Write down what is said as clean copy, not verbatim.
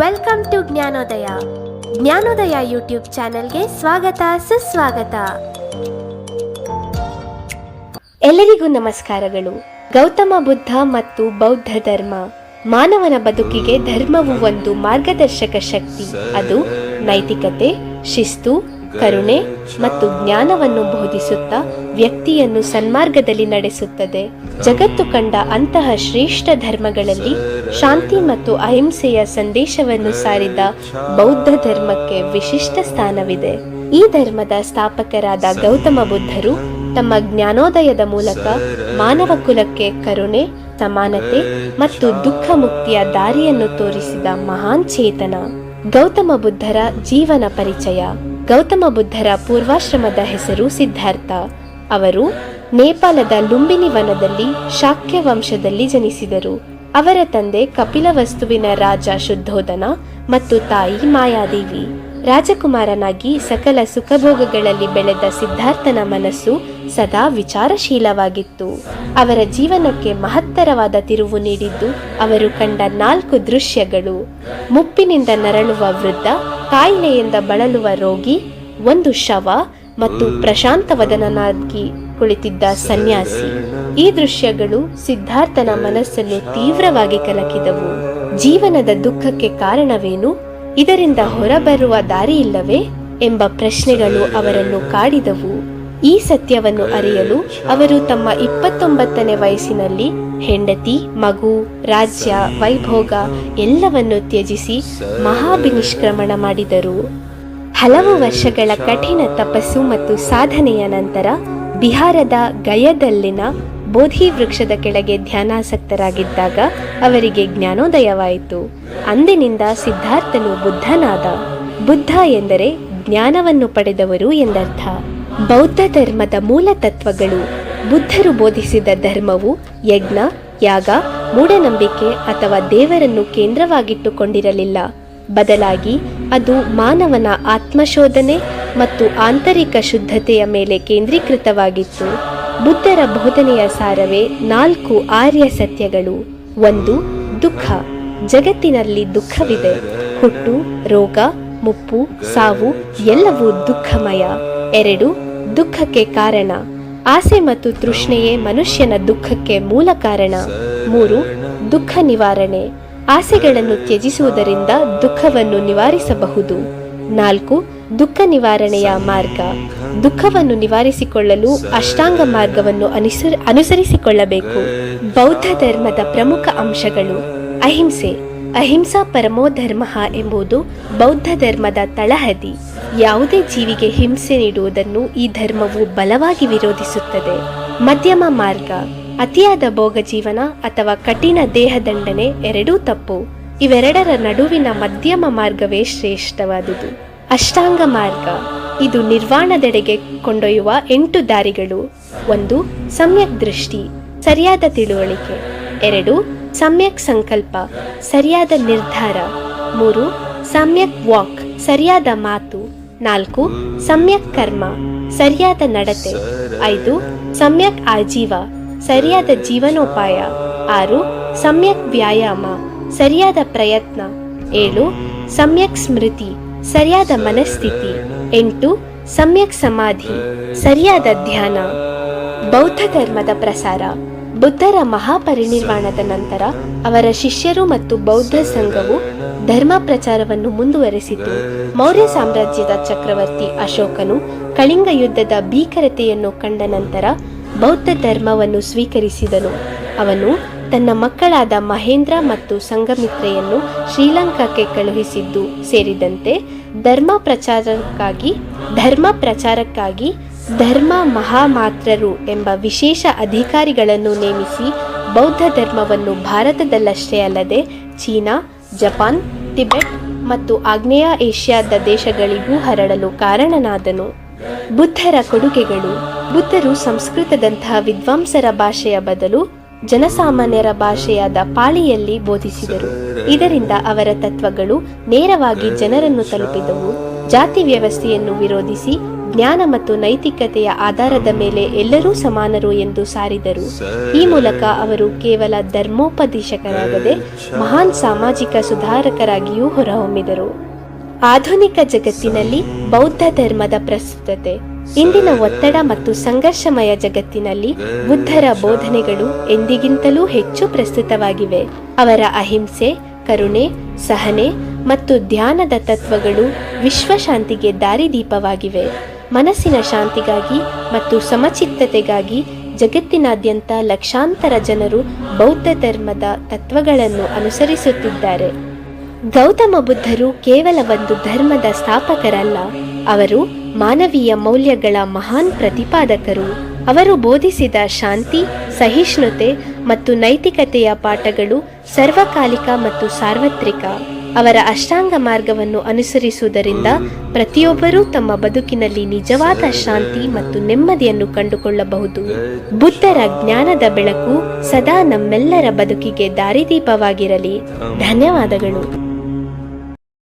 Welcome to Jnanodaya. Jnanodaya YouTube ಚಾನೆಲ್ಗೆ ಸ್ವಾಗತ ಸುಸ್ವಾಗತ. ಎಲ್ಲರಿಗೂ ನಮಸ್ಕಾರಗಳು. ಗೌತಮ ಬುದ್ಧ ಮತ್ತು ಬೌದ್ಧ ಧರ್ಮ. ಮಾನವನ ಬದುಕಿಗೆ ಧರ್ಮವು ಒಂದು ಮಾರ್ಗದರ್ಶಕ ಶಕ್ತಿ. ಅದು ನೈತಿಕತೆ, ಶಿಸ್ತು, ಕರುಣೆ ಮತ್ತು ಜ್ಞಾನವನ್ನು ಬೋಧಿಸುತ್ತಾ ವ್ಯಕ್ತಿಯನ್ನು ಸನ್ಮಾರ್ಗದಲ್ಲಿ ನಡೆಸುತ್ತದೆ. ಜಗತ್ತು ಕಂಡ ಅಂತಹ ಶ್ರೇಷ್ಠ ಧರ್ಮಗಳಲ್ಲಿ ಶಾಂತಿ ಮತ್ತು ಅಹಿಂಸೆಯ ಸಂದೇಶವನ್ನು ಸಾರಿದ ಬೌದ್ಧ ಧರ್ಮಕ್ಕೆ ವಿಶಿಷ್ಟ ಸ್ಥಾನವಿದೆ. ಈ ಧರ್ಮದ ಸ್ಥಾಪಕರಾದ ಗೌತಮ ಬುದ್ಧರು ತಮ್ಮ ಜ್ಞಾನೋದಯದ ಮೂಲಕ ಮಾನವ ಕುಲಕ್ಕೆ ಕರುಣೆ, ಸಮಾನತೆ ಮತ್ತು ದುಃಖ ಮುಕ್ತಿಯ ದಾರಿಯನ್ನು ತೋರಿಸಿದ ಮಹಾನ್ ಚೇತನ. ಗೌತಮ ಬುದ್ಧರ ಜೀವನ ಪರಿಚಯ. ಗೌತಮ ಬುದ್ಧರ ಪೂರ್ವಾಶ್ರಮದ ಹೆಸರು ಸಿದ್ಧಾರ್ಥ. ಅವರು ನೇಪಾಳದ ಲುಂಬಿನಿ ವನದಲ್ಲಿ ಶಾಕ್ಯ ವಂಶದಲ್ಲಿ ಜನಿಸಿದರು. ಅವರ ತಂದೆ ಕಪಿಲವಸ್ತುವಿನ ರಾಜ ಶುದ್ಧೋಧನ ಮತ್ತು ತಾಯಿ ಮಾಯಾದೇವಿ. ರಾಜಕುಮಾರನಾಗಿ ಸಕಲ ಸುಖಭೋಗಗಳಲ್ಲಿ ಬೆಳೆದ ಸಿದ್ಧಾರ್ಥನ ಮನಸ್ಸು ಸದಾ ವಿಚಾರಶೀಲವಾಗಿತ್ತು. ಅವರ ಜೀವನಕ್ಕೆ ಮಹತ್ತರವಾದ ತಿರುವು ನೀಡಿದ್ದು ಅವರು ಕಂಡ 4 ದೃಶ್ಯಗಳು: ಮುಪ್ಪಿನಿಂದ ನರಳುವ ವೃದ್ಧ, ಕಾಯಿಲೆಯಿಂದ ಬಳಲುವ ರೋಗಿ, ಒಂದು ಶವ ಮತ್ತು ಪ್ರಶಾಂತವದನಾಗಿ ಕುಳಿತಿದ್ದ ಸನ್ಯಾಸಿ. ಈ ದೃಶ್ಯಗಳು ಸಿದ್ಧಾರ್ಥನ ಮನಸ್ಸನ್ನು ತೀವ್ರವಾಗಿ ಕಲಕಿದವು. ಜೀವನದ ದುಃಖಕ್ಕೆ ಕಾರಣವೇನು? ಇದರಿಂದ ಹೊರಬರುವ ದಾರಿಯಿಲ್ಲವೇ ಎಂಬ ಪ್ರಶ್ನೆಗಳು ಅವರನ್ನು ಕಾಡಿದವು. ಈ ಸತ್ಯವನ್ನು ಅರಿಯಲು ಅವರು ತಮ್ಮ 29ನೇ ವಯಸ್ಸಿನಲ್ಲಿ ಹೆಂಡತಿ, ಮಗು, ರಾಜ್ಯ, ವೈಭೋಗ ಎಲ್ಲವನ್ನು ತ್ಯಜಿಸಿ ಮಹಾಭಿನಿಷ್ಕ್ರಮಣ ಮಾಡಿದರು. ಹಲವು ವರ್ಷಗಳ ಕಠಿಣ ತಪಸ್ಸು ಮತ್ತು ಸಾಧನೆಯ ನಂತರ ಬಿಹಾರದ ಗಯದಲ್ಲಿನ ಬೋಧಿ ವೃಕ್ಷದ ಕೆಳಗೆ ಧ್ಯಾನಾಸಕ್ತರಾಗಿದ್ದಾಗ ಅವರಿಗೆ ಜ್ಞಾನೋದಯವಾಯಿತು. ಅಂದಿನಿಂದ ಸಿದ್ಧಾರ್ಥನು ಬುದ್ಧನಾದ. ಬುದ್ಧ ಎಂದರೆ ಜ್ಞಾನವನ್ನು ಪಡೆದವರು ಎಂದರ್ಥ. ಬೌದ್ಧ ಧರ್ಮದ ಮೂಲ ತತ್ವಗಳು. ಬುದ್ಧರು ಬೋಧಿಸಿದ ಧರ್ಮವು ಯಜ್ಞ, ಯಾಗ, ಮೂಢನಂಬಿಕೆ ಅಥವಾ ದೇವರನ್ನು ಕೇಂದ್ರವಾಗಿಟ್ಟುಕೊಂಡಿರಲಿಲ್ಲ. ಬದಲಾಗಿ ಅದು ಮಾನವನ ಆತ್ಮಶೋಧನೆ ಮತ್ತು ಆಂತರಿಕ ಶುದ್ಧತೆಯ ಮೇಲೆ ಕೇಂದ್ರೀಕೃತವಾಗಿತ್ತು. ಬುದ್ಧರ ಬೋಧನೆಯ ಸಾರವೇ 4 ಆರ್ಯ ಸತ್ಯಗಳು. 1. ದುಃಖ. ಜಗತ್ತಿನಲ್ಲಿ ದುಃಖವಿದೆ. ಹುಟ್ಟು, ರೋಗ, ಮುಪ್ಪು, ಸಾವು ಎಲ್ಲವೂ ದುಃಖಮಯ. 2. ದುಃಖಕ್ಕೆ ಕಾರಣ. ಆಸೆ ಮತ್ತು ತೃಷ್ಣೆಯೇ ಮನುಷ್ಯನ ದುಃಖಕ್ಕೆ ಮೂಲ ಕಾರಣ. 3. ದುಃಖ ನಿವಾರಣೆ. ಆಸೆಗಳನ್ನು ತ್ಯಜಿಸುವುದರಿಂದ ದುಃಖವನ್ನು ನಿವಾರಿಸಬಹುದು. 4. ದುಃಖ ನಿವಾರಣೆಯ ಮಾರ್ಗ. ಧುಃಖವನ್ನು ನಿವಾರಿಸಿಕೊಳ್ಳಲು ಅಷ್ಟಾಂಗ ಮಾರ್ಗವನ್ನು ಅನುಸರಿಸಿಕೊಳ್ಳಬೇಕು. ಬೌದ್ಧ ಧರ್ಮದ ಪ್ರಮುಖ ಅಂಶಗಳು. ಅಹಿಂಸೆ. ಅಹಿಂಸಾ ಪರಮೋ ಧರ್ಮ ಎಂಬುದು ಬೌದ್ಧ ಧರ್ಮದ ತಳಹದಿ. ಯಾವುದೇ ಜೀವಿಗೆ ಹಿಂಸೆ ನೀಡುವುದನ್ನು ಈ ಧರ್ಮವು ಬಲವಾಗಿ ವಿರೋಧಿಸುತ್ತದೆ. ಮಧ್ಯಮ ಮಾರ್ಗ. ಅತಿಯಾದ ಭೋಗ ಜೀವನ ಅಥವಾ ಕಠಿಣ ದೇಹದಂಡನೆ ಎರಡೂ ತಪ್ಪು. ಇವೆರಡರ ನಡುವಿನ ಮಧ್ಯಮ ಮಾರ್ಗವೇ ಶ್ರೇಷ್ಠವಾದುದು. ಅಷ್ಟಾಂಗ ಮಾರ್ಗ. ಇದು ನಿರ್ವಾಣದೆಡೆಗೆ ಕೊಂಡೊಯ್ಯುವ 8 ದಾರಿಗಳು. 1. ಸಮ್ಯಕ್ ದೃಷ್ಟಿ, ಸರಿಯಾದ ತಿಳುವಳಿಕೆ. 2. ಸಮ್ಯಕ್ ಸಂಕಲ್ಪ, ಸರಿಯಾದ ನಿರ್ಧಾರ. 3. ಸಮ್ಯಕ್ ವಾಕ್, ಸರಿಯಾದ ಮಾತು. 4. ಸಮ್ಯಕ್ ಕರ್ಮ, ಸರಿಯಾದ ನಡತೆ. 5. ಸಮ್ಯಕ್ ಆಜೀವ, ಸರಿಯಾದ ಜೀವನೋಪಾಯ. 6. ಸಮ್ಯಕ್ ವ್ಯಾಯಾಮ, ಸರಿಯಾದ ಪ್ರಯತ್ನ. 7. ಸಮ್ಯಕ್ ಸ್ಮೃತಿ, ಸರಿಯಾದ ಮನಸ್ಥಿತಿ. 8. ಸಮ್ಯಕ್ ಸಮಾಧಿ, ಸರಿಯಾದ ಧ್ಯಾನ. ಬೌದ್ಧ ಧರ್ಮದ ಪ್ರಸಾರ. ಬುದ್ಧರ ಮಹಾಪರಿನಿರ್ವಾಣದ ನಂತರ ಅವರ ಶಿಷ್ಯರು ಮತ್ತು ಬೌದ್ಧ ಸಂಘವು ಧರ್ಮ ಪ್ರಚಾರವನ್ನು ಮುಂದುವರೆಸಿತು. ಮೌರ್ಯ ಸಾಮ್ರಾಜ್ಯದ ಚಕ್ರವರ್ತಿ ಅಶೋಕನು ಕಳಿಂಗ ಯುದ್ಧದ ಭೀಕರತೆಯನ್ನು ಕಂಡ ನಂತರ ಬೌದ್ಧ ಧರ್ಮವನ್ನು ಸ್ವೀಕರಿಸಿದನು. ಅವನು ತನ್ನ ಮಕ್ಕಳಾದ ಮಹೇಂದ್ರ ಮತ್ತು ಸಂಘಮಿತ್ರೆಯನ್ನು ಶ್ರೀಲಂಕಾಕ್ಕೆ ಕಳುಹಿಸಿದ್ದು ಸೇರಿದಂತೆ ಧರ್ಮ ಪ್ರಚಾರಕ್ಕಾಗಿ ಧರ್ಮ ಮಹಾಮಾತ್ರರು ಎಂಬ ವಿಶೇಷ ಅಧಿಕಾರಿಗಳನ್ನು ನೇಮಿಸಿ ಬೌದ್ಧ ಧರ್ಮವನ್ನು ಭಾರತದಲ್ಲಷ್ಟೇ ಅಲ್ಲದೆ ಚೀನಾ, ಜಪಾನ್, ಟಿಬೆಟ್ ಮತ್ತು ಆಗ್ನೇಯ ಏಷ್ಯಾದ ದೇಶಗಳಿಗೂ ಹರಡಲು ಕಾರಣನಾದನು. ಬುದ್ಧರ ಕೊಡುಗೆಗಳು. ಬುದ್ಧರು ಸಂಸ್ಕೃತದಂತಹ ವಿದ್ವಾಂಸರ ಭಾಷೆಯ ಬದಲು ಜನಸಾಮಾನ್ಯರ ಭಾಷೆಯಾದ ಪಾಳಿಯಲ್ಲಿ ಬೋಧಿಸಿದರು. ಇದರಿಂದ ಅವರ ತತ್ವಗಳು ನೇರವಾಗಿ ಜನರನ್ನು ತಲುಪಿದವು. ಜಾತಿ ವ್ಯವಸ್ಥೆಯನ್ನು ವಿರೋಧಿಸಿ ಜ್ಞಾನ ಮತ್ತು ನೈತಿಕತೆಯ ಆಧಾರದ ಮೇಲೆ ಎಲ್ಲರೂ ಸಮಾನರು ಎಂದು ಸಾರಿದರು. ಈ ಮೂಲಕ ಅವರು ಕೇವಲ ಧರ್ಮೋಪದೇಶಕರಾಗದೆ ಮಹಾನ್ ಸಾಮಾಜಿಕ ಸುಧಾರಕರಾಗಿಯೂ ಹೊರಹೊಮ್ಮಿದರು. ಆಧುನಿಕ ಜಗತ್ತಿನಲ್ಲಿ ಬೌದ್ಧ ಧರ್ಮದ ಪ್ರಸ್ತುತತೆ. ಇಂದಿನ ಒತ್ತಡ ಮತ್ತು ಸಂಘರ್ಷಮಯ ಜಗತ್ತಿನಲ್ಲಿ ಬುದ್ಧರ ಬೋಧನೆಗಳು ಎಂದಿಗಿಂತಲೂ ಹೆಚ್ಚು ಪ್ರಸ್ತುತವಾಗಿವೆ. ಅವರ ಅಹಿಂಸೆ, ಕರುಣೆ, ಸಹನೆ ಮತ್ತು ಧ್ಯಾನದ ತತ್ವಗಳು ವಿಶ್ವಶಾಂತಿಗೆ ದಾರಿದೀಪವಾಗಿವೆ. ಮನಸ್ಸಿನ ಶಾಂತಿಗಾಗಿ ಮತ್ತು ಸಮಚಿತ್ತತೆಗಾಗಿ ಜಗತ್ತಿನಾದ್ಯಂತ ಲಕ್ಷಾಂತರ ಜನರು ಬೌದ್ಧ ಧರ್ಮದ ತತ್ವಗಳನ್ನು ಅನುಸರಿಸುತ್ತಿದ್ದಾರೆ. ಗೌತಮ ಬುದ್ಧರು ಕೇವಲ ಒಂದು ಧರ್ಮದ ಸ್ಥಾಪಕರಲ್ಲ, ಅವರು ಮಾನವೀಯ ಮೌಲ್ಯಗಳ ಮಹಾನ್ ಪ್ರತಿಪಾದಕರು. ಅವರು ಬೋಧಿಸಿದ ಶಾಂತಿ, ಸಹಿಷ್ಣುತೆ ಮತ್ತು ನೈತಿಕತೆಯ ಪಾಠಗಳು ಸರ್ವಕಾಲಿಕ ಮತ್ತು ಸಾರ್ವತ್ರಿಕ. ಅವರ ಅಷ್ಟಾಂಗ ಮಾರ್ಗವನ್ನು ಅನುಸರಿಸುವುದರಿಂದ ಪ್ರತಿಯೊಬ್ಬರೂ ತಮ್ಮ ಬದುಕಿನಲ್ಲಿ ನಿಜವಾದ ಶಾಂತಿ ಮತ್ತು ನೆಮ್ಮದಿಯನ್ನು ಕಂಡುಕೊಳ್ಳಬಹುದು. ಬುದ್ಧರ ಜ್ಞಾನದ ಬೆಳಕು ಸದಾ ನಮ್ಮೆಲ್ಲರ ಬದುಕಿಗೆ ದಾರಿದೀಪವಾಗಿರಲಿ. ಧನ್ಯವಾದಗಳು.